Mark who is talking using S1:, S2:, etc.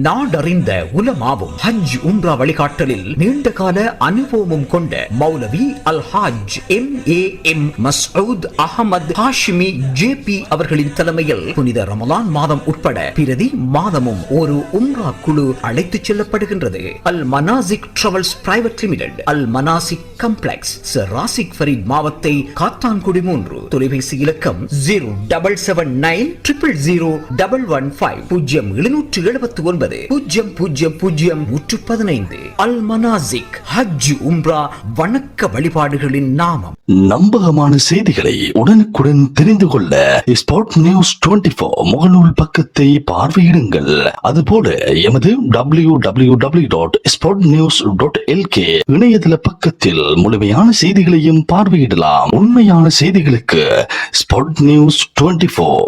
S1: நாடறிந்த உலமாவும் ஹஜ் உம்ரா வழிகாட்டலில் நீண்டகால அனுபவமும் கொண்ட மௌலவி அல் ஹாஜ் MAM மஸ்ஊத் அஹமத் ஹாஷிமி JP அவர்களின் தலைமையில் புனித ரமலான் மாதம் உட்பட பிரதி மாதமும் ஒரு உம்ரா குழு அழைத்துச் செல்லப்படுகின்றது. அல் மனாசிக் டிராவல்ஸ் பிரைவேட் லிமிடெட், அல் மனாசிக் காம்ப்ளெக்ஸ், சர் ராசிக் ஃபரீத் மாவத்தை காத்தான்குடி 3. தொலைபேசி இலக்கம் 0777900015. அல் மனாசிக் ஹஜ் உம்ரா வணக்க வழிபாடுகளின் நாமம்.
S2: நம்பகமான செய்திகளை உடனுக்குடன் தெரிந்து கொள்ள ஸ்பாட் நியூஸ் 24 முகநூல் பக்கத்தை பார்வையிடுங்கள். அதுபோல எமது www.spotnews.lk இணையதள பக்கத்தில் முழுமையான செய்திகளையும் பார்வையிடலாம். உண்மையான செய்திகளுக்கு ஸ்பாட் நியூஸ் 24.